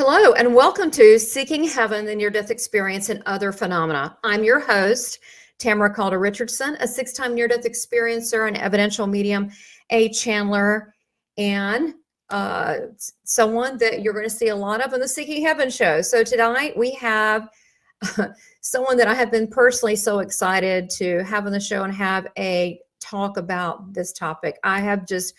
Hello, and welcome to Seeking Heaven, the Near-Death Experience and Other Phenomena. I'm your host, Tamara Richardson, a six-time near-death experiencer, an evidential medium, a channeler, and someone that you're going to see a lot of on the Seeking Heaven show. So tonight we have someone that I have been personally so excited to have on the show and have a talk about this topic. This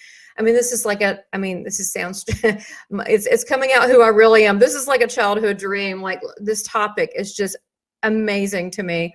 sounds, it's coming out who I really am. This is like a childhood dream. Like, this topic is just amazing to me.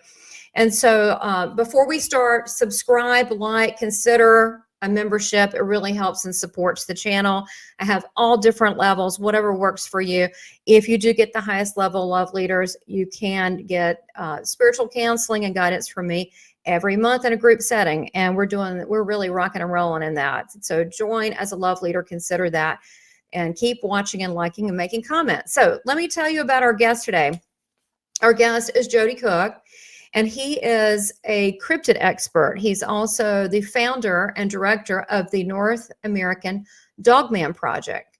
And so before we start, subscribe, like, consider a membership. It really helps and supports the channel. I have all different levels, whatever works for you. If you do get the highest level love leaders, you can get spiritual counseling and guidance from me every month in a group setting. And we're really rocking and rolling in that. So join as a love leader, consider that, and keep watching and liking and making comments. So let me tell you about our guest today. Our guest is Joedy Cook, and he is a cryptid expert. He's also the founder and director of the North American Dogman Project.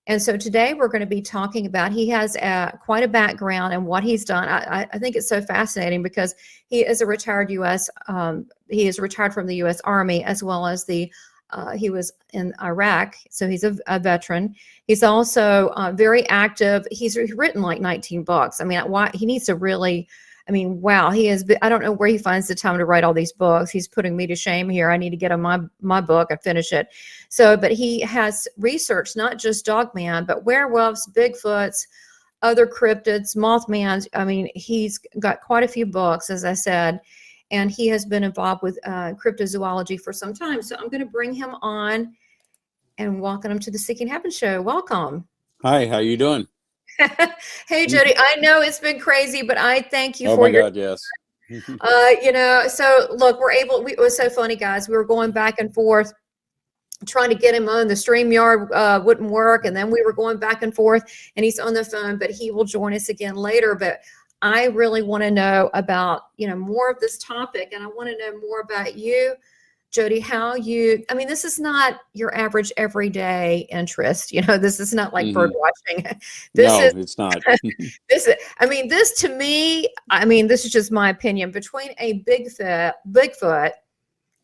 And so today we're going to be talking about, he has quite a background and what he's done. I think it's so fascinating because he is a retired he is retired from the U.S. Army, as well as he was in Iraq. So he's a veteran. He's also very active. He's written like 19 books. He needs to really, wow, he is. I don't know where he finds the time to write all these books. He's putting me to shame here. I need to get on my book and finish it. But he has researched not just Dogman, but werewolves, Bigfoots, other cryptids, Mothmans. He's got quite a few books, as I said, and he has been involved with cryptozoology for some time. So I'm going to bring him on and welcome him to the Seeking Heaven show. Welcome. Hi, how you doing? Hey, Joedy, I know it's been crazy, but I thank you for for your... Oh, my God, yes. So look, it was so funny, guys. We were going back and forth trying to get him on. The StreamYard wouldn't work, and then we were going back and forth, and he's on the phone, but he will join us again later. But I really want to know about, more of this topic, and I want to know more about you, Joedy, this is not your average everyday interest. This is not like bird watching. It's not. This to me, this is just my opinion, between a Bigfoot,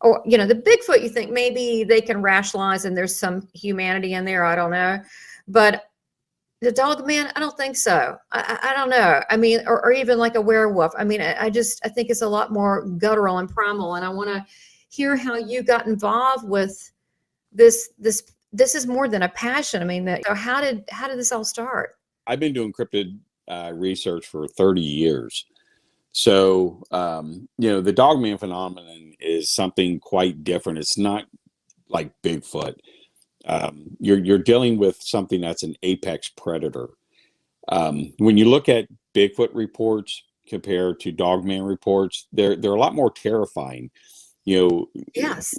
or, the Bigfoot, you think maybe they can rationalize and there's some humanity in there. I don't know. But the Dogman, I don't think so. I don't know. Or even like a werewolf. I think it's a lot more guttural and primal. And I want to hear how you got involved with this. This is more than a passion. How did this all start? I've been doing cryptid research for 30 years. So, the Dogman phenomenon is something quite different. It's not like Bigfoot. You're dealing with something that's an apex predator. When you look at Bigfoot reports compared to Dogman reports, they're a lot more terrifying. Yes,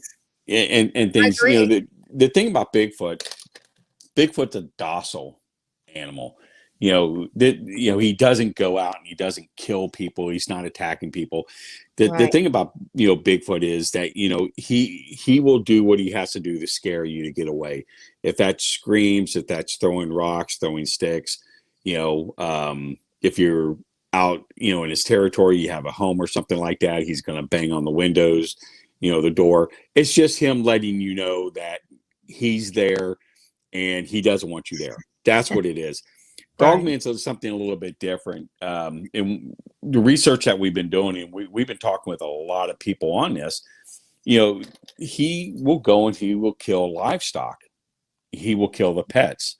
and things. The thing about Bigfoot's a docile animal. He doesn't go out and he doesn't kill people. He's not attacking people. The thing about Bigfoot is that he will do what he has to do to scare you to get away. If that's screams, if that's throwing rocks, throwing sticks, if you're out in his territory, you have a home or something like that, he's going to bang on the windows, the door. It's just him letting you know that he's there and he doesn't want you there. That's what it is. Dogman's something a little bit different. In the research that we've been doing, and we've been talking with a lot of people on this, he will go and he will kill livestock. He will kill the pets.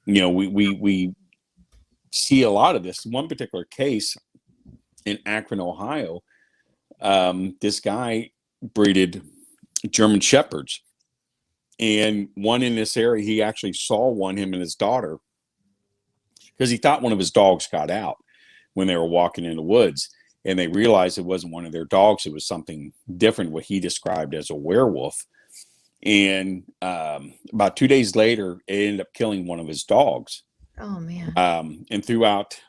We see a lot of this. One particular case in Akron, Ohio, this guy breeded German Shepherds. And one in this area, he actually saw him and his daughter, because he thought one of his dogs got out when they were walking in the woods, and they realized it wasn't one of their dogs. It was something different, what he described as a werewolf. And about 2 days later, it ended up killing one of his dogs. Oh, man. And throughout,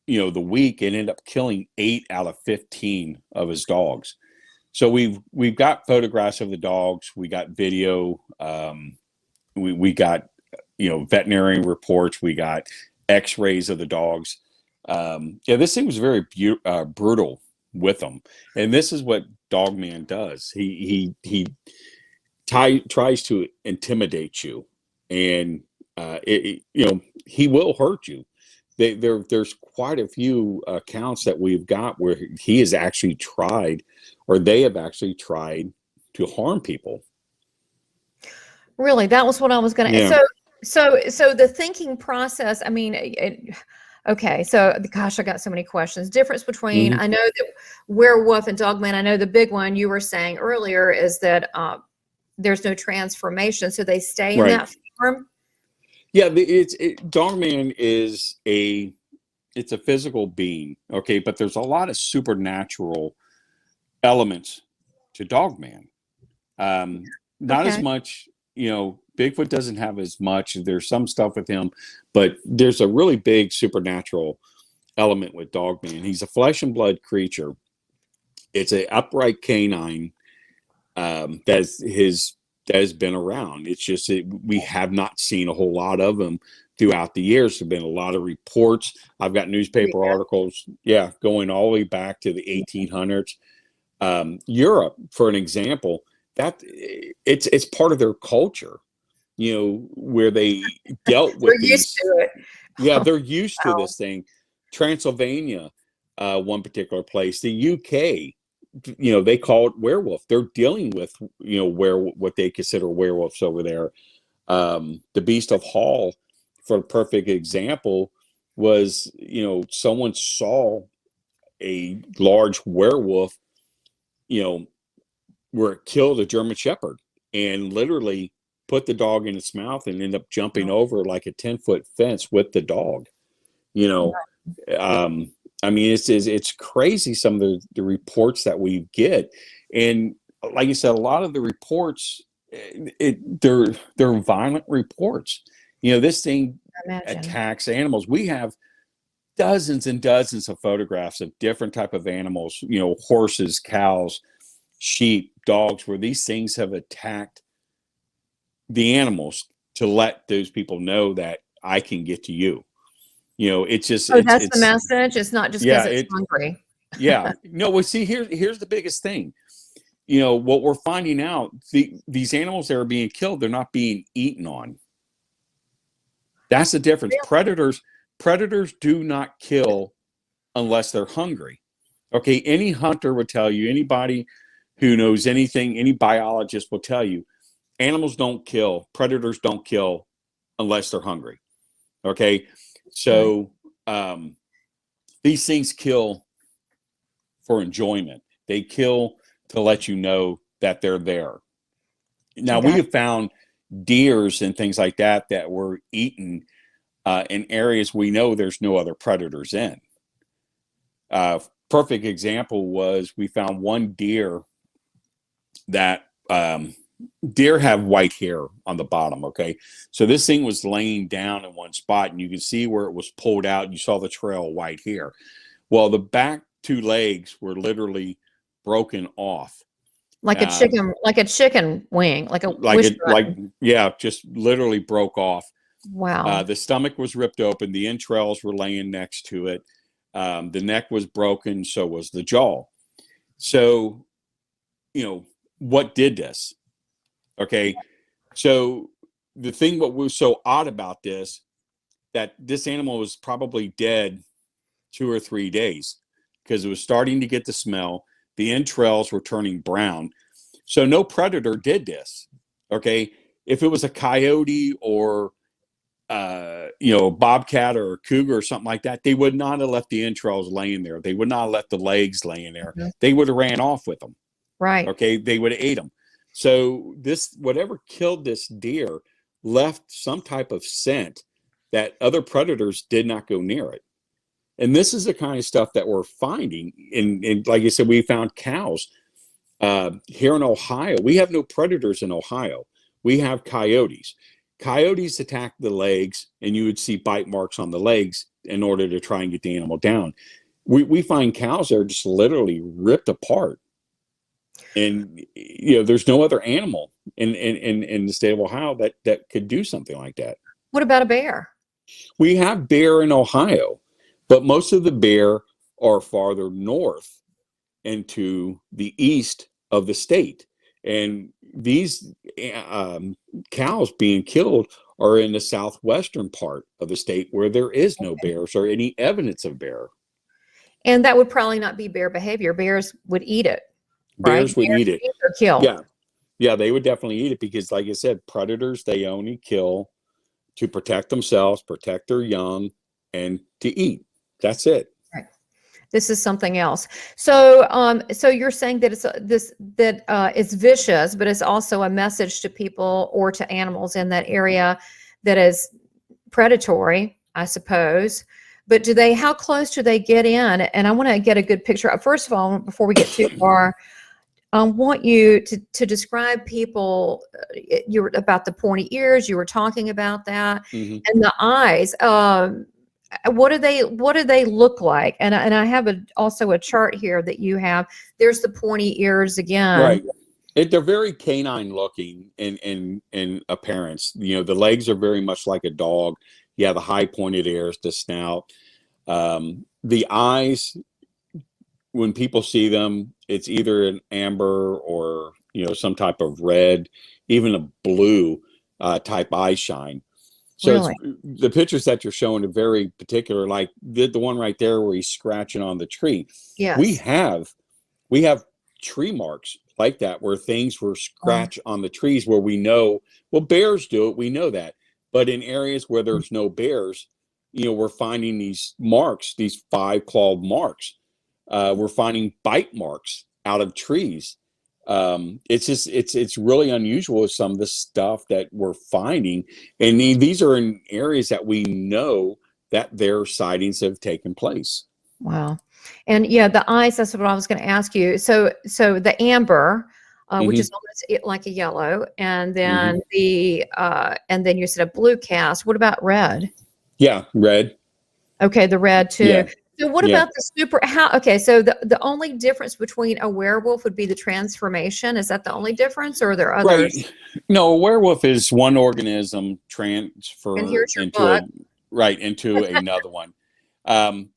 the week, it ended up killing 8 out of 15 of his dogs. So we've got photographs of the dogs. We got video. We got, veterinarian reports. We got x-rays of the dogs. Yeah, this thing was very brutal with them. And this is what Dogman does. He tries to intimidate you, and he will hurt you. There's quite a few accounts that we've got where he has actually tried, or they have actually tried to harm people. Really, that was what I was going to. Yeah. So the thinking process. I mean, okay. So, gosh, I got so many questions. Difference between I know that werewolf and Dogman. I know the big one you were saying earlier is that there's no transformation, so they stay in that form. Yeah, Dogman is it's a physical being, okay, but there's a lot of supernatural elements to Dogman. Not as much, Bigfoot doesn't have as much. There's some stuff with him, but there's a really big supernatural element with Dogman. He's a flesh and blood creature. It's an upright canine that has been around. It's just we have not seen a whole lot of them throughout the years. There've been a lot of reports. I've got newspaper articles, going all the way back to the 1800s. Europe, for an example, that it's part of their culture, where they dealt with They're used to it. Yeah, they're used to this thing. Transylvania, one particular place, the UK, they call it werewolf. They're dealing with, what they consider werewolves over there. The Beast of Hall, for a perfect example, was, someone saw a large werewolf, where it killed a German Shepherd and literally put the dog in its mouth and ended up jumping over like a 10-foot fence with the dog. I mean, it's crazy, some of the reports that we get. And like you said, a lot of the reports, they're violent reports. This thing attacks animals. We have dozens and dozens of photographs of different type of animals, horses, cows, sheep, dogs, where these things have attacked the animals to let those people know that I can get to you. It's just that's the message. It's not just because it's hungry. No, well, see, here's the biggest thing. What we're finding out, these animals that are being killed, they're not being eaten on. That's the difference. Really? Predators do not kill unless they're hungry. Okay, any hunter would tell you, anybody who knows anything, any biologist will tell you, animals don't kill, predators don't kill unless they're hungry. Okay, so these things kill for enjoyment. They kill to let you know that they're there. Now, we have found deers and things like that were eaten in areas we know there's no other predators in. Perfect example was, we found one deer that deer have white hair on the bottom. Okay, so this thing was laying down in one spot, and you could see where it was pulled out, and you saw the trail of white hair. Well, the back two legs were literally broken off, like a chicken wing, just literally broke off. Wow. The stomach was ripped open, the entrails were laying next to it, the neck was broken, so was the jaw. So what did this? Okay, so the thing what was so odd about this, that this animal was probably dead 2 or 3 days, because it was starting to get the smell. The entrails were turning brown. So no predator did this. Okay, if it was a coyote or a bobcat or a cougar or something like that, they would not have left the entrails laying there. They would not have left the legs laying there. They would have ran off with them. Right. Okay, they would have ate them. So whatever killed this deer left some type of scent that other predators did not go near it. And this is the kind of stuff that we're finding. And like you said, we found cows here in Ohio. We have no predators in Ohio. We have coyotes. Coyotes attack the legs, and you would see bite marks on the legs in order to try and get the animal down. We find cows that are just literally ripped apart. And there's no other animal in the state of Ohio that could do something like that. What about a bear? We have bear in Ohio, but most of the bear are farther north into the east of the state. And these cows being killed are in the southwestern part of the state where there is no bears or any evidence of bear. And that would probably not be bear behavior. Bears would eat it, right? Bears would eat it. Or kill. Yeah. Yeah, they would definitely eat it because, like I said, predators, they only kill to protect themselves, protect their young, and to eat. That's it. Right. This is something else. So, so you're saying that it's vicious, but it's also a message to people or to animals in that area that is predatory, I suppose. But how close do they get in? And I want to get a good picture. First of all, before we get too far, I want you to describe people. You were about the pointy ears. You were talking about that, and the eyes. What do they look like? And I have also a chart here that you have. There's the pointy ears again. Right. They're very canine looking in appearance. You know, the legs are very much like a dog. Yeah, the high pointed ears, the snout, the eyes. When people see them, it's either an amber or, you know, some type of red, even a blue type eye shine. So Really? The pictures that you're showing are very particular, like the one right there where he's scratching on the tree. Yes. We have tree marks like that where things were scratched on the trees where we know, well, bears do it. We know that. But in areas where there's no bears, you know, we're finding these marks, these 5-clawed marks. We're finding bite marks out of trees. It's really unusual with some of the stuff that we're finding. And these are in areas that we know that their sightings have taken place. Wow. And yeah, the eyes, that's what I was going to ask you. So the amber, which is almost like a yellow, and then and then you said a blue cast. What about red? Yeah, red. Okay, the red too. Yeah. So what about the okay, so the only difference between a werewolf would be the transformation. Is that the only difference, or are there others? Right. No, a werewolf is one organism transfer into into another one. The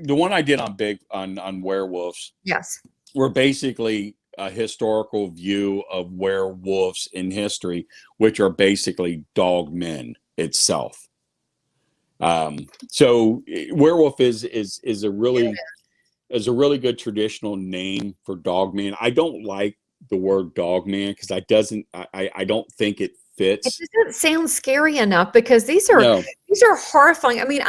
one I did on werewolves. Yes. Were basically a historical view of werewolves in history, which are basically dogmen itself. So werewolf is a really good traditional name for dogman. I don't like the word dogman because I don't think it fits. It doesn't sound scary enough because these are horrifying. I mean,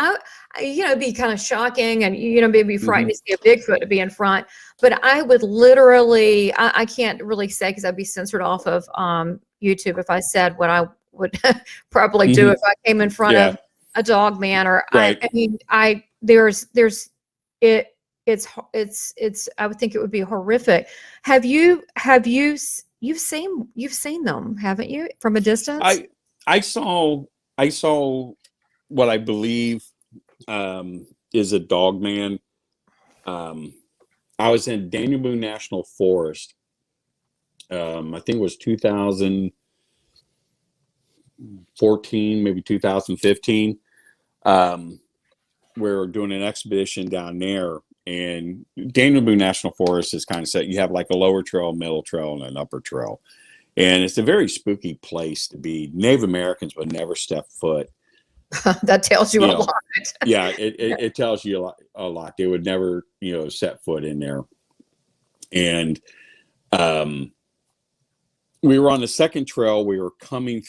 it'd be kind of shocking and maybe frightening to see a Bigfoot to be in front. But I would literally, I can't really say because I'd be censored off of YouTube if I said what I would probably do if I came in front of a dog man or I would think it would be horrific. You've seen them, haven't you, from a distance? I saw what I believe is a dog man. I was in Daniel Boone National Forest. I think it was 2014, maybe 2015. We're doing an expedition down there, and Daniel Boone National Forest is kind of set. You have like a lower trail, middle trail, and an upper trail. And it's a very spooky place to be. Native Americans would never step foot. That tells you a lot. Yeah, it tells you a lot. They would never, set foot in there. And we were on the second trail. We were coming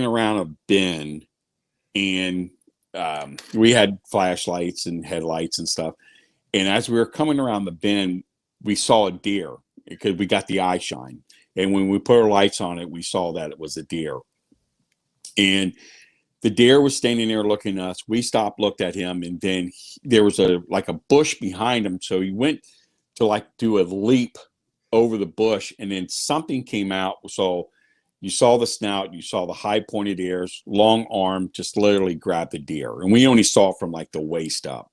around a bend, and we had flashlights and headlights and stuff. And as we were coming around the bend, we saw a deer because we got the eye shine. And when we put our lights on it, we saw that it was a deer. And the deer was standing there looking at us. We stopped, looked at him, and then there was a bush behind him. So he went to do a leap over the bush, and then something came out. So you saw the snout, you saw the high pointed ears, long arm, just literally grabbed the deer. And we only saw it from the waist up.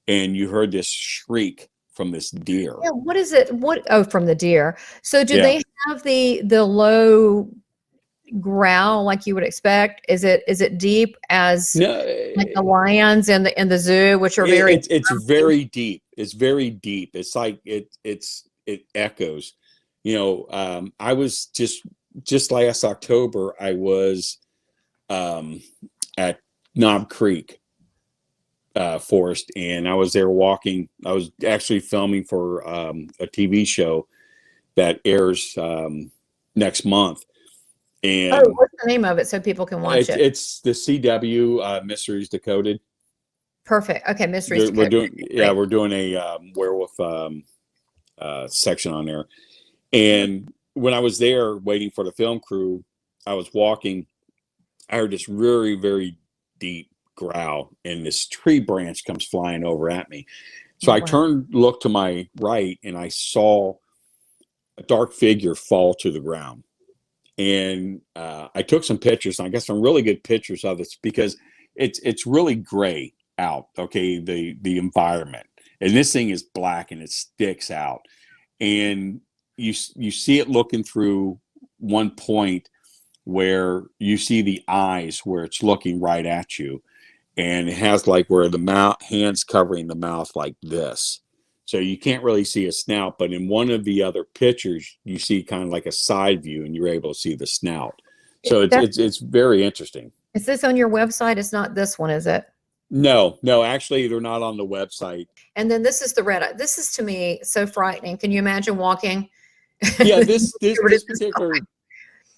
And you heard this shriek from this deer. Yeah, what is it? From the deer. So do they have the low, growl like you would expect? Is it deep as No, like the lions in the zoo, which are very it's very deep. It's very deep. It's like it echoes. I was just last October, I was at Knob Creek Forest, and I was there walking. I was actually filming for a TV show that airs next month. And what's the name of it so people can watch it? It's the CW Mysteries Decoded. Perfect. Okay, Mysteries We're Decoded. we're doing a werewolf section on there. And when I was there waiting for the film crew, I was walking. I heard this very, very deep growl, and this tree branch comes flying over at me. So I turned, looked to my right, and I saw a dark figure fall to the ground. And I took some pictures, and I got some really good pictures of this because it's really gray out. Okay, the environment, and this thing is black and it sticks out, and you see it looking through one point where you see the eyes where it's looking right at you, and it has like where the hands covering the mouth like this. So you can't really see a snout, but in one of the other pictures, you see kind of like a side view, and you're able to see the snout. So it's very interesting. Is this on your website? It's not this one, is it? No, actually, they're not on the website. And then this is the red eye. This is to me so frightening. Can you imagine walking? Yeah, this particular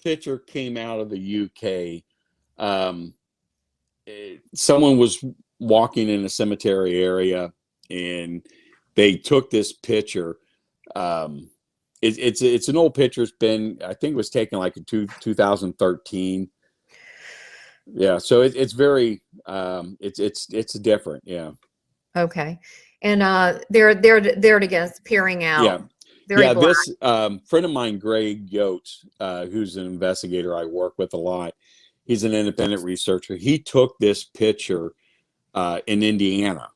picture came out of the UK. Someone was walking in a cemetery area, and they took this picture. It's an old picture. It's been, I think it was taken like in 2013. Yeah, so it's very it's different. Yeah. Okay. And there it again, peering out. Yeah. Very black. This friend of mine, Greg Yotes, who's an investigator I work with a lot. He's an independent researcher. He took this picture in Indiana,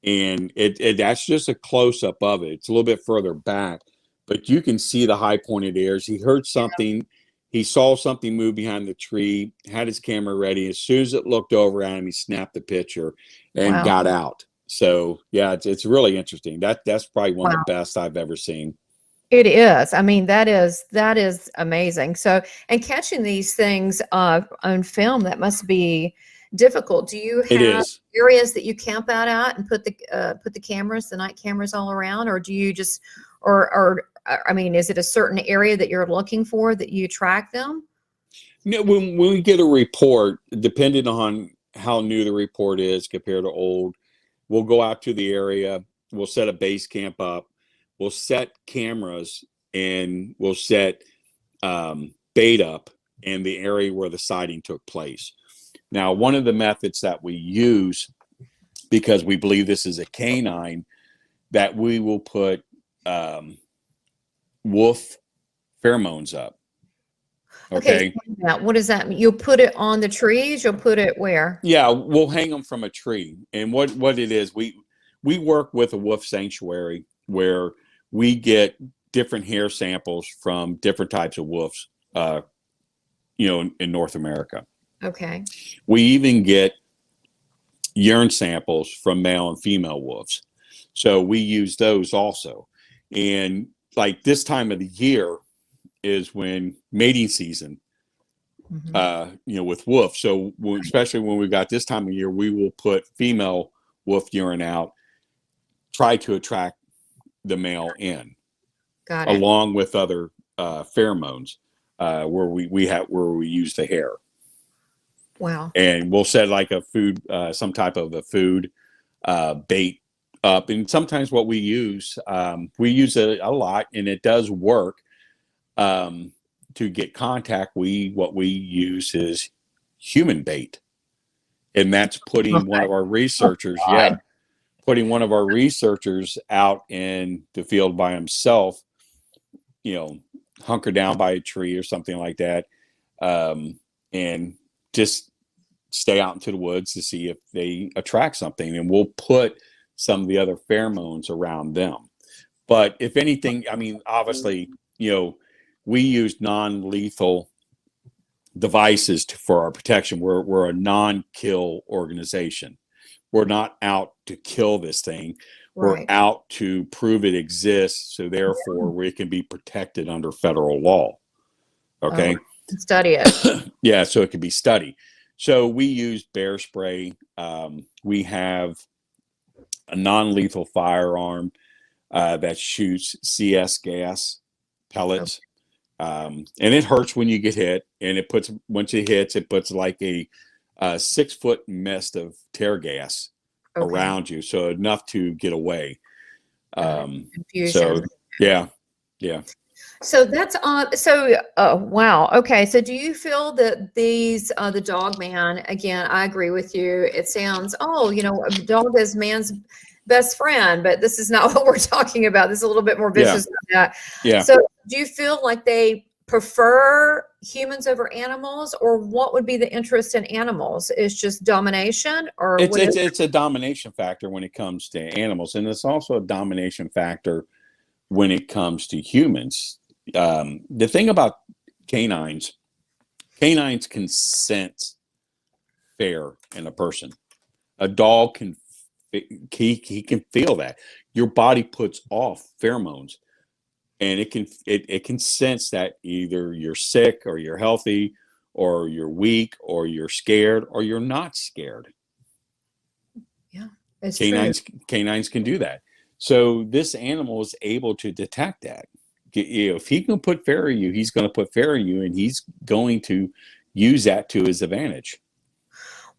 and that's just a close up of it. It's a little bit further back, but you can see the high pointed ears. He heard something. He saw something move behind the tree, had his camera ready. As soon as it looked over at him, he snapped the picture and got out. So yeah, it's really interesting. That's probably one of the best I've ever seen. It is. I mean, that is amazing. So, and catching these things on film, that must be difficult. Do you have areas that you camp out at and put the cameras, the night cameras all around, or do you just, or I mean, is it a certain area that you're looking for that you track them? No, when we get a report, depending on how new the report is compared to old, we'll go out to the area. We'll set a base camp up. We'll set cameras, and we'll set bait up in the area where the sighting took place. Now, one of the methods that we use, because we believe this is a canine, that we will put wolf pheromones up. Okay. What does that mean? You'll put it on the trees? You'll put it where? Yeah, we'll hang them from a tree. And what it is, we work with a wolf sanctuary where we get different hair samples from different types of wolves, in North America. Okay. We even get urine samples from male and female wolves. So we use those also. And like this time of the year is when mating season, with wolves. So especially when we've got this time of year, we will put female wolf urine out, try to attract the male in. Got it. Along with other pheromones where we use the hair. Wow. And we'll set like a food, some type of a food bait up. And sometimes what we use it a lot, and it does work. To get contact, what we use is human bait. And that's putting one of our researchers, putting one of our researchers out in the field by himself, hunker down by a tree or something like that, and just stay out into the woods to see if they attract something. And we'll put some of the other pheromones around them. But if anything, I mean, obviously, we use non-lethal devices for our protection. We're a non-kill organization. We're not out to kill this thing. We're out to prove it exists, so therefore we can be protected under federal law. Okay. Study it. Yeah, so it can be studied. So we use bear spray. We have a non-lethal firearm that shoots CS gas pellets. And it hurts when you get hit, and once it hits, it puts like a 6-foot mist of tear gas around you, so enough to get away. So yeah. So that's wow. Okay. So do you feel that these the Dogman, again, I agree with you. It sounds, a dog is man's best friend, but this is not what we're talking about. This is a little bit more vicious than that. Yeah. So do you feel like they prefer humans over animals, or what would be the interest in animals? Is just domination, or it's a domination factor when it comes to animals, and it's also a domination factor when it comes to humans. The thing about canines can sense fear in a person. A dog can feel that. Your body puts off pheromones, and it can sense that either you're sick or you're healthy, or you're weak, or you're scared, or you're not scared. Yeah, it's canines can do that. So this animal is able to detect that. If he can put fear in you, he's going to put fear in you, and he's going to use that to his advantage.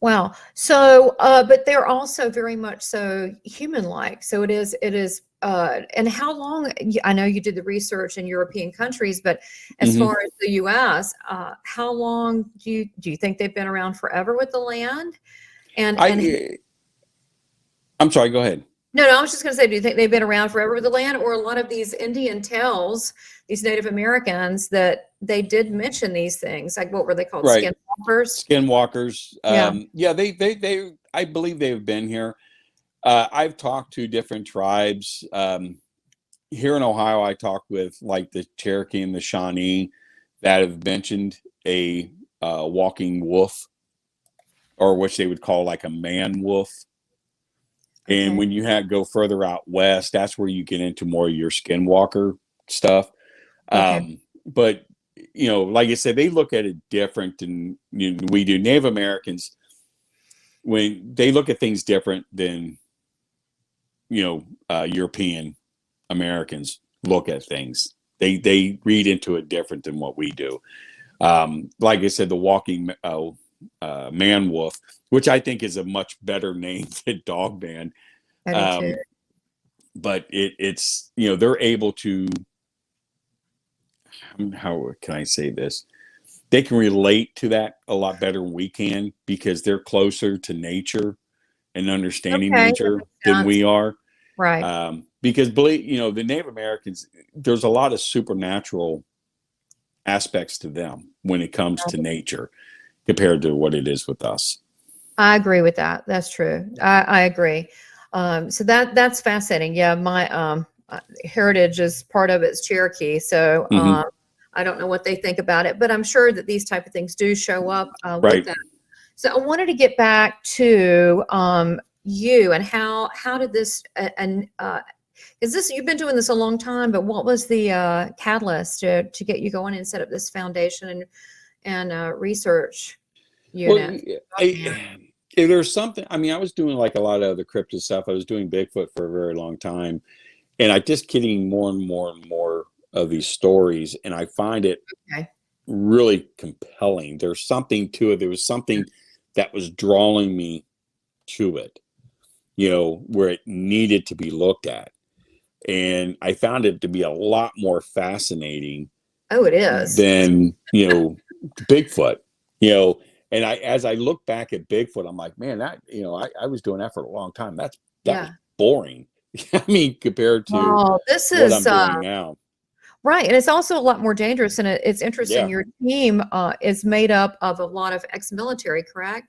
Wow. So, but they're also very much so human-like. So it is, and how long, I know you did the research in European countries, but as far as the US, how long do you think they've been around forever with the land? I'm sorry, go ahead. No, I was just going to say, do you think they've been around forever with the land, or a lot of these Indian tales, these Native Americans, that they did mention these things, like what were they called? Skinwalkers? Skinwalkers. Yeah, they I believe they've been here. I've talked to different tribes. Here in Ohio, I talked with like the Cherokee and the Shawnee that have mentioned a walking wolf, or which they would call like a man wolf. And when you go further out west, that's where you get into more of your skinwalker stuff. But, like I said, they look at it different than we do. Native Americans, when they look at things different than, European Americans look at things. They read into it different than what we do. Like I said, the walking man wolf, which I think is a much better name than Dogman. But it's they're able to, how can I say this? They can relate to that a lot better than we can, because they're closer to nature and understanding nature than we are. Right. Because the Native Americans, there's a lot of supernatural aspects to them when it comes to nature compared to what it is with us. I agree with that. That's true. I agree. So that's fascinating. Yeah, my heritage is part of it's Cherokee. So I don't know what they think about it, but I'm sure that these type of things do show up with that. So I wanted to get back to you and how did this is this, you've been doing this a long time, but what was the catalyst to get you going and set up this foundation and research unit? If there's something, I was doing like a lot of the cryptid stuff. I was doing Bigfoot for a very long time, and I just getting more and more and more of these stories, and I find it really compelling. There's something to it. There was something that was drawing me to it, where it needed to be looked at. And I found it to be a lot more fascinating. Oh, it is. Than, Bigfoot, and as I look back at Bigfoot, I'm like, man, that, I was doing that for a long time. That was boring. Compared to what I'm doing now. Right. And it's also a lot more dangerous. And it's interesting. Your team is made up of a lot of ex-military, correct?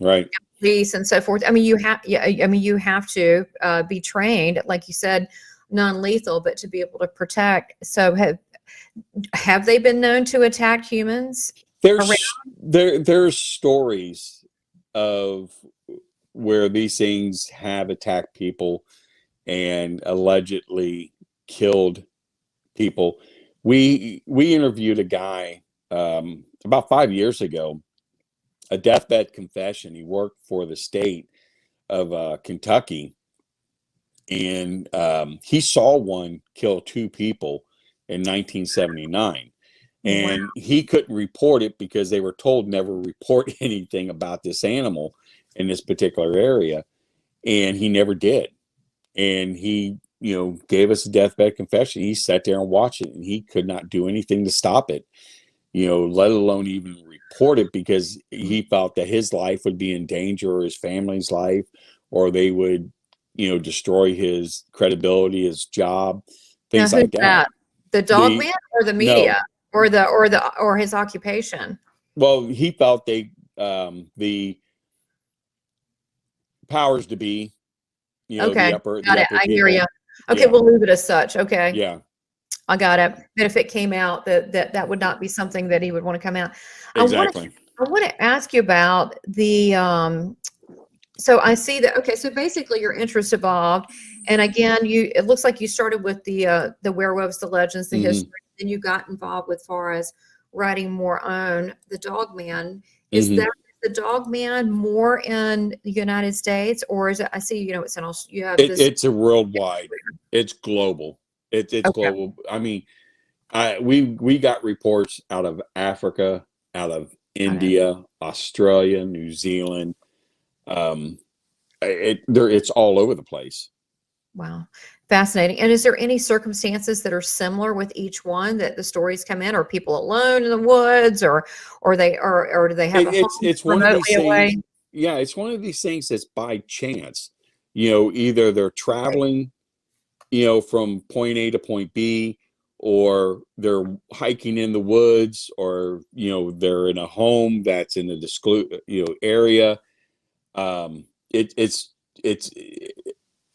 Right. Police and so forth. You have to be trained, like you said, non-lethal, but to be able to protect. So have they been known to attack humans? There's stories of where these things have attacked people and allegedly killed people. We interviewed a guy about 5 years ago, a deathbed confession. He worked for the state of Kentucky, and he saw one kill 2 people in 1979. And Wow. he couldn't report it because they were told never report anything about this animal in this particular area. And he never did. And he, gave us a deathbed confession. He sat there and watched it, and he could not do anything to stop it, let alone even report it, because he felt that his life would be in danger, or his family's life, or they would, destroy his credibility, his job, Now, things who's like that. that? The Dogman or the media, No. or his occupation? Well, he felt the powers to be, Okay, the got it. upper I hear people. you. Okay, Yeah. we'll leave it as such. Okay, Yeah, I got it. But if it came out, that would not be something that he would want to come out. exactly. I want to ask you about the so I see that. Okay, so basically your interest evolved, and again, it looks like you started with the werewolves, the legends, the history, then you got involved with far as writing more on the Dogman. Is that the Dogman more in the United States, or is it? I see, it's in you have this. It's a worldwide. It's global. It's Okay. global. I mean, we got reports out of Africa, out of India, Australia, New Zealand. It's all over the place. Wow. Fascinating. And is there any circumstances that are similar with each one that the stories come in? Are people alone in the woods, or do they have a home It's one of these things. Yeah, it's one of these things that's by chance. Either they're traveling, from point A to point B, or they're hiking in the woods, or they're in a home that's in a area.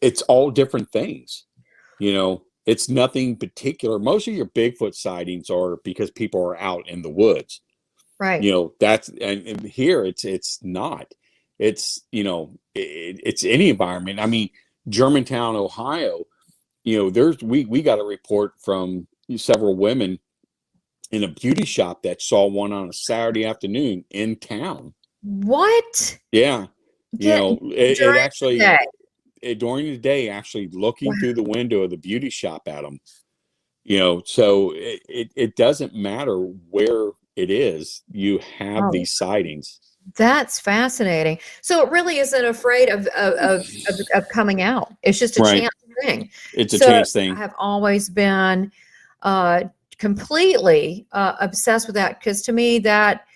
It's all different things. It's nothing particular. Most of your Bigfoot sightings are because people are out in the woods. Right. And here it's not. It's it's any environment. I mean, Germantown, Ohio. We got a report from several women in a beauty shop that saw one on a Saturday afternoon in town. What? Yeah. It actually, during the day, actually looking Wow. through the window of the beauty shop at them. So it doesn't matter where it is, you have these sightings. That's fascinating. So it really isn't afraid of coming out. It's just a chance thing. It's a chance thing. I have always been completely obsessed with that, because to me that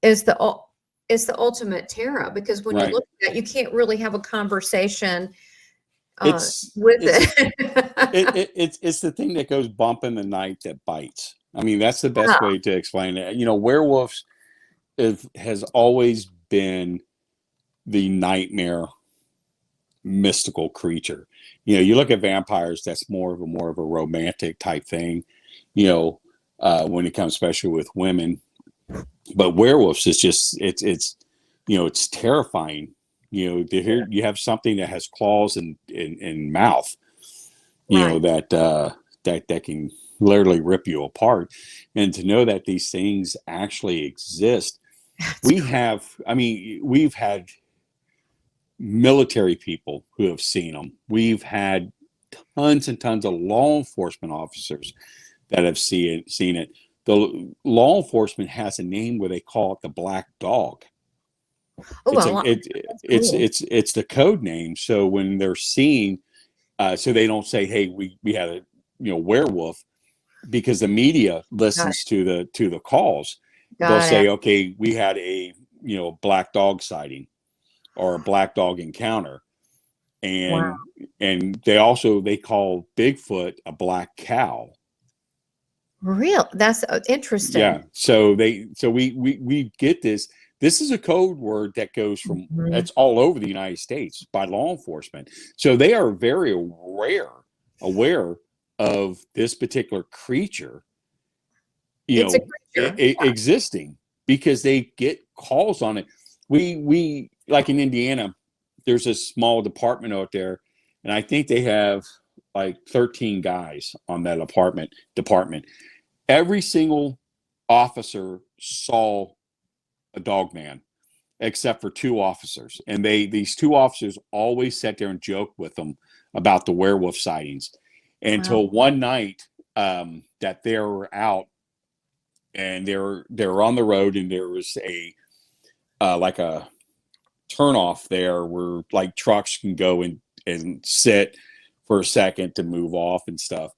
is the ultimate terror, because when you look at that, you can't really have a conversation with it. It's the thing that goes bump in the night that bites. I mean, that's the best way to explain it. Werewolves has always been the nightmare mystical creature. You look at vampires, that's more of a romantic type thing, when it comes especially with women. But werewolves is just it's terrifying. To hear you have something that has claws and mouth, that can literally rip you apart, and to know that these things actually exist. We've had military people who have seen them. We've had tons and tons of law enforcement officers that have seen it. The law enforcement has a name where they call it the black dog. It's the code name. So when they're seeing, so they don't say, "Hey, we had a werewolf," because the media listens to the calls. They'll say, "Okay, we had a black dog sighting or a black dog encounter," and they call Bigfoot a black cow. Real. That's interesting. Yeah. So we get this. This is a code word that goes from it's all over the United States by law enforcement. So they are very aware of this particular creature, existing. because they get calls on it. We like in Indiana, there's a small department out there, and I think they have like 13 guys on that department. Every single officer saw a Dogman, except for 2 officers, and these 2 officers always sat there and joked with them about the werewolf sightings, until one night that they were out and they were on the road, and there was a like a turnoff there where like trucks can go and sit for a second to move off and stuff,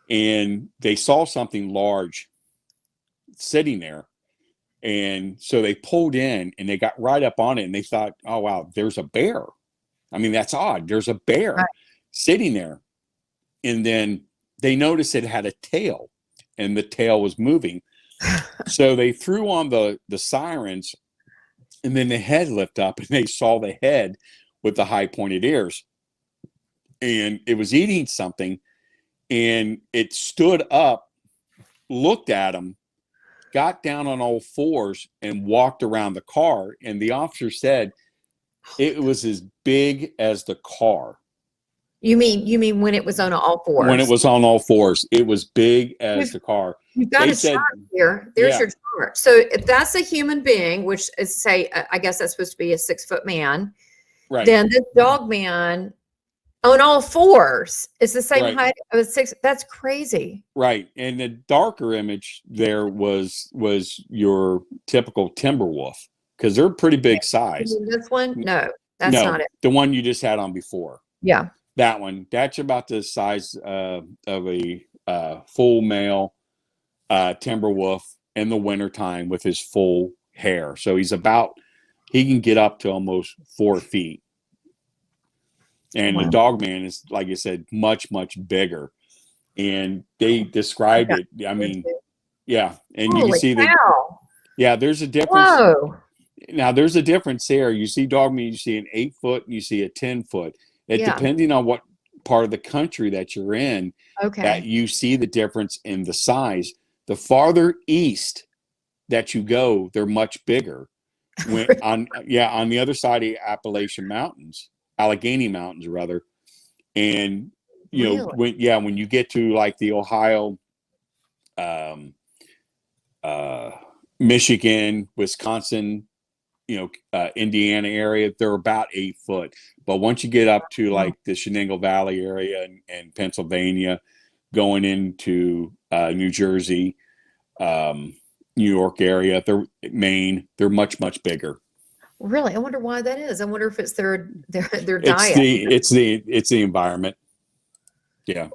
and they saw something large sitting there. And so they pulled in and they got right up on it, and they thought, oh, wow, there's a bear. I mean, that's odd. There's a bear sitting there. And then they noticed it had a tail, and the tail was moving. So they threw on the sirens, and then the head lifted up, and they saw the head with the high pointed ears. And it was eating something, and it stood up, looked at them, got down on all 4s, and walked around the car. And the officer said it was as big as the car. You mean when it was on all 4s? When it was on all 4s, it was big as the car. You've got a chart here. There's your chart. So if that's a human being, which is, say, I guess that's supposed to be a 6-foot man, right? Then this Dogman on all 4s is the same height of a 6. That's crazy. Right. And the darker image there was your typical timber wolf, because they're pretty big size. This one? No, that's not it. The one you just had on before. Yeah. That one. That's about the size of a full male timber wolf in the wintertime with his full hair. So he can get up to almost 4 feet. And the Dogman is, like I said, much, much bigger. And they described it. I mean, yeah. And you can see that. Yeah, there's a difference. Whoa. Now, there's a difference there. You see Dogman, you see an 8-foot, and you see a 10-foot. Depending on what part of the country that you're in, that you see the difference in the size. The farther east that you go, they're much bigger. On the other side of the Allegheny Mountains rather. And when you get to like the Ohio, Michigan, Wisconsin, Indiana area, they're about 8 foot. But once you get up to like the Shenango Valley area and Pennsylvania, going into New Jersey, New York area, Maine, they're much, much bigger. Really? I wonder why that is. I wonder if it's their diet. It's the environment. Yeah.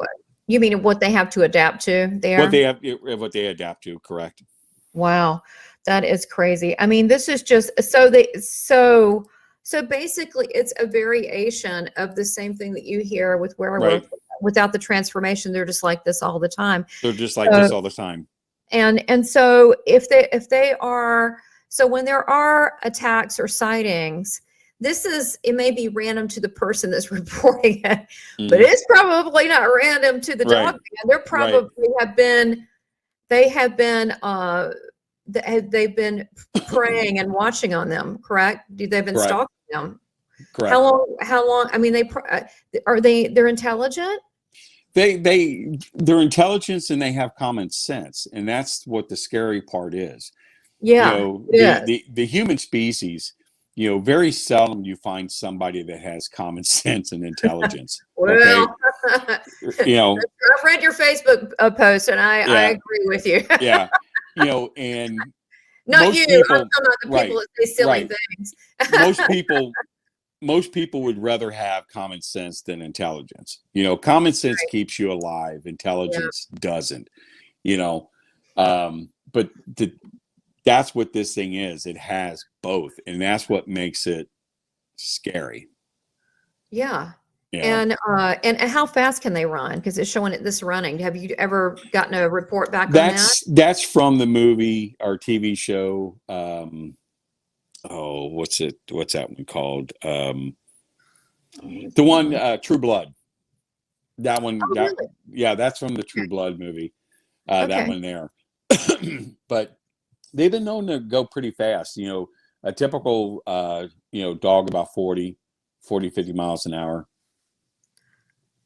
You mean what they have to adapt to there? What they adapt to, correct. Wow. That is crazy. I mean, this is just so basically it's a variation of the same thing that you hear with werewolves without the transformation. They're just like this all the time. They're just like this all the time. And so if they are, so when there are attacks or sightings, it may be random to the person that's reporting it, but it's probably not random to the Dogman. They're probably they've been preying and watching on them, correct? They've been stalking them. Correct. How long? I mean, they're intelligent? They're intelligence, and they have common sense. And that's what the scary part is. Yeah. The human species, very seldom you find somebody that has common sense and intelligence. Well, I've read your Facebook post, and I agree with you. Yeah. And not you. I'm talking about the people that say silly things. Most people would rather have common sense than intelligence. Common sense keeps you alive. Intelligence doesn't. But that's what this thing is. It has both, and that's what makes it scary. Yeah. And how fast can they run? Because it's showing this running. Have you ever gotten a report back on that? That's from the movie or TV show. What's that one called? The one True Blood. That one. Really? Yeah, that's from the True Blood movie. That one there. But they've been known to go pretty fast. You know, a typical, dog about 50 miles an hour.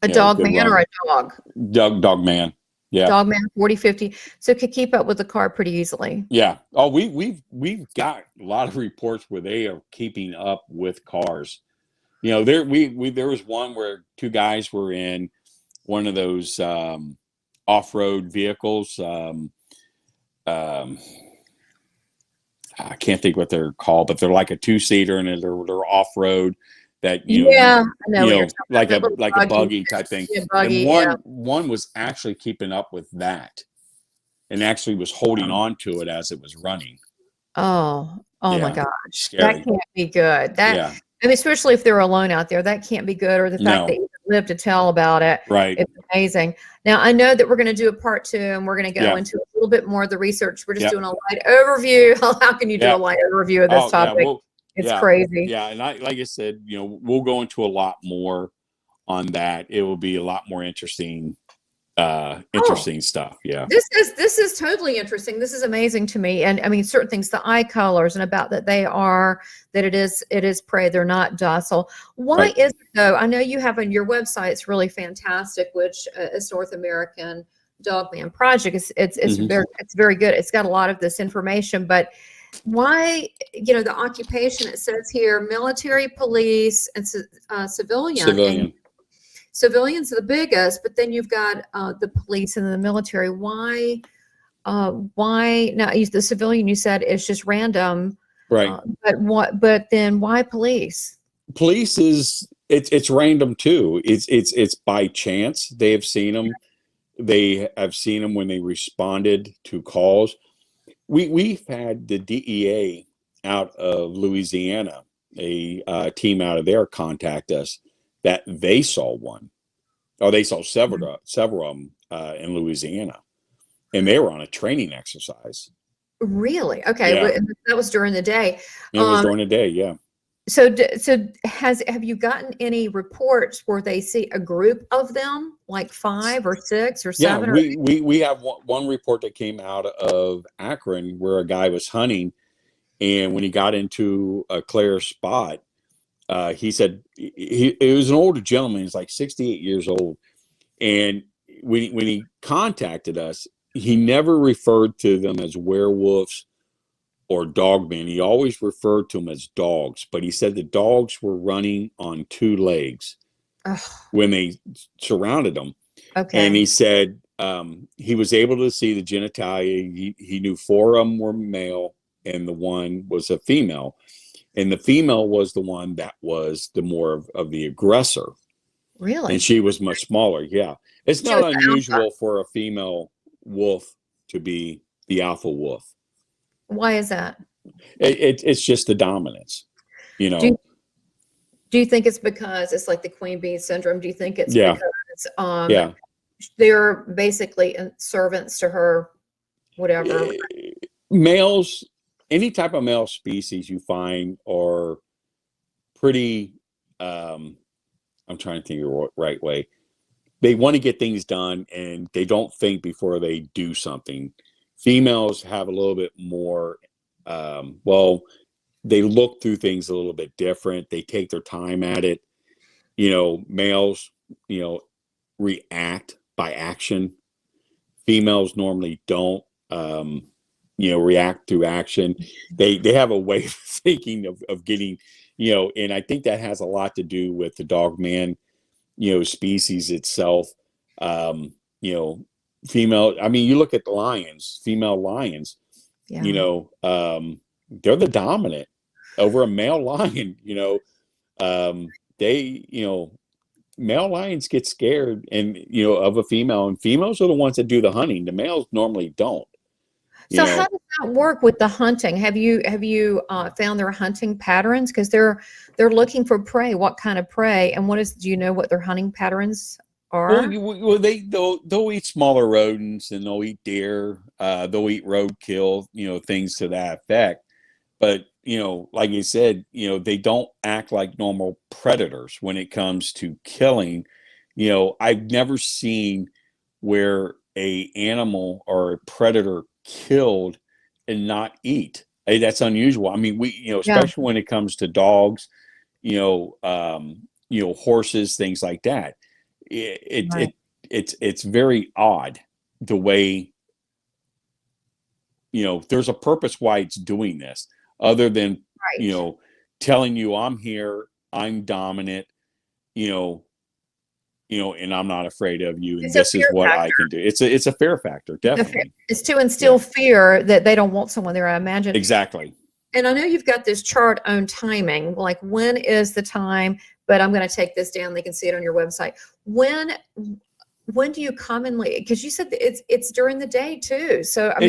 A Dogman or a dog? Dogman. Yeah. Dogman, 40, 50. So it could keep up with the car pretty easily. Yeah. Oh, we've got a lot of reports where they are keeping up with cars. You know, there was one where two guys were in one of those off-road vehicles. I can't think what they're called, but they're like a two-seater and they're off-road. That I know like a buggy type thing. Yeah, buggy, and one was actually keeping up with that, and actually was holding on to it as it was running. Oh my gosh, scary. That can't be good. I mean, especially if they're alone out there, that can't be good. Or the fact that you live to tell about it, right? It's amazing. Now I know that we're going to do a part 2, and we're going to go into a little bit more of the research. We're just doing a light overview. How can you do a light overview of this topic? It's crazy. Yeah, and like I said, we'll go into a lot more on that. It will be a lot more interesting stuff. Yeah. This is totally interesting. This is amazing to me. And I mean, certain things, the eye colors and about that it is prey. They're not docile. Why is it though? I know you have on your website, it's really fantastic, which is North American Dogman Project. It's very good. It's got a lot of this information, but why, the occupation, it says here, military, police, and civilian. Civilians are the biggest, but then you've got the police and the military. Why now? The civilian, you said, is just random, right? But then why police? Police it's random too. It's by chance. They have seen them. They have seen them when they responded to calls. We've had the DEA out of Louisiana, a team out of there, contact us that they saw one. Oh, they saw several of them in Louisiana, and they were on a training exercise. Really? Okay, yeah. That was during the day. It was during the day, yeah. So have you gotten any reports where they see a group of them, like 5 or 6 or 7? Yeah, we have one report that came out of Akron where a guy was hunting, and when he got into a clear spot, he said it was an older gentleman. He's like 68 years old, and when he contacted us, he never referred to them as werewolves or dogmen. He always referred to them as dogs, but he said the dogs were running on 2 legs when they surrounded them. Okay. And he said he was able to see the genitalia. He knew 4 of them were male and the one was a female. And the female was the one that was the more of the aggressor. Really? And she was much smaller. Yeah. It's not unusual for a female wolf to be the alpha wolf. Why is that? It's just the dominance, Do you think it's because it's like the queen bee syndrome? Do you think it's because they're basically servants to her, whatever? Males, any type of male species you find are pretty, I'm trying to think of the right way. They want to get things done and they don't think before they do something. Females have a little bit more, they look through things a little bit different. They take their time at it. Males, react by action. Females normally don't, react through action. They have a way of thinking of getting, and I think that has a lot to do with the Dogman, species itself. Female, I mean, you look at the lions, female lions, they're the dominant over a male lion. Male lions get scared of a female, and females are the ones that do the hunting. The males normally don't. So how does that work with the hunting? Have you found their hunting patterns? Because they're looking for prey. What kind of prey? And do you know what their hunting patterns are? Well, they'll eat smaller rodents, and they'll eat deer. They'll eat roadkill. Things to that effect. But like you said, they don't act like normal predators when it comes to killing. I've never seen where a animal or a predator killed and not eat. Hey, that's unusual. I mean, we, Yeah. especially when it comes to dogs, horses, things like that. Right. It's very odd the way, there's a purpose why it's doing this, other than, Right. telling you I'm here, I'm dominant, and I'm not afraid of you, and It's a this is fear what I factor. can do. It's a fear factor, definitely. It's to instill fear that they don't want someone there, I imagine. Exactly. And I know you've got this chart on timing, like when is the time, but I'm going to take this down. They can see it on your website. When do you commonly, because you said that it's during the day too. So, I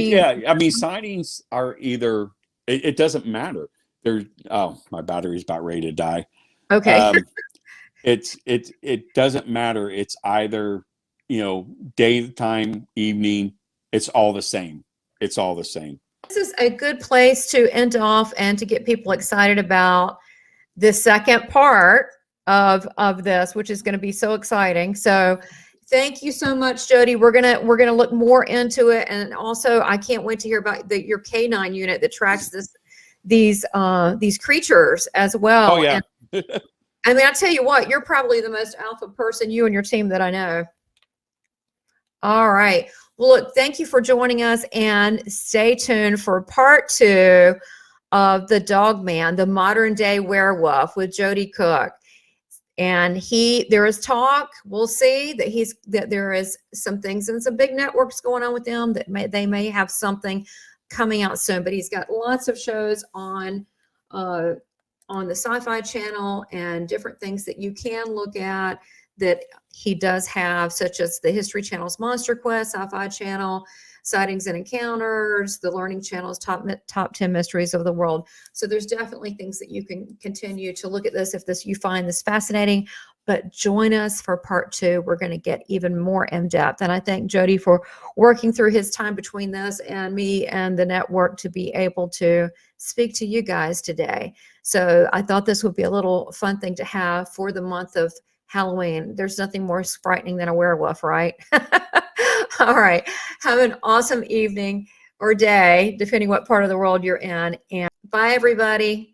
mean, sightings are either, it doesn't matter. My battery's about ready to die. okay. It doesn't matter. It's either, daytime, evening, it's all the same. It's all the same. This is a good place to end off and to get people excited about the second part of this, which is going to be so exciting. So thank you so much, Joedy. We're gonna look more into it, and also I can't wait to hear about your canine unit that tracks these creatures as well. Oh yeah. And, I mean, I tell you what, you're probably the most alpha person, you and your team, that I know. All right. Well, look, thank you for joining us, and stay tuned for part 2 of the Dogman, the Modern-Day Werewolf with Joedy Cook. And there is talk, we'll see that there is some things and some big networks going on with them that they may have something coming out soon, but he's got lots of shows on the Sci-Fi Channel and different things that you can look at that he does have, such as the History Channel's Monster Quest, Sci-Fi Channel, Sightings and Encounters, the Learning Channel's top 10 Mysteries of the World. So there's definitely things that you can continue to look at this if you find this fascinating. But join us for part 2. We're going to get even more in depth. And I thank Joedy for working through his time between this and me and the network to be able to speak to you guys today. So I thought this would be a little fun thing to have for the month of Halloween. There's nothing more frightening than a werewolf, right? All right. Have an awesome evening or day, depending what part of the world you're in. And bye, everybody.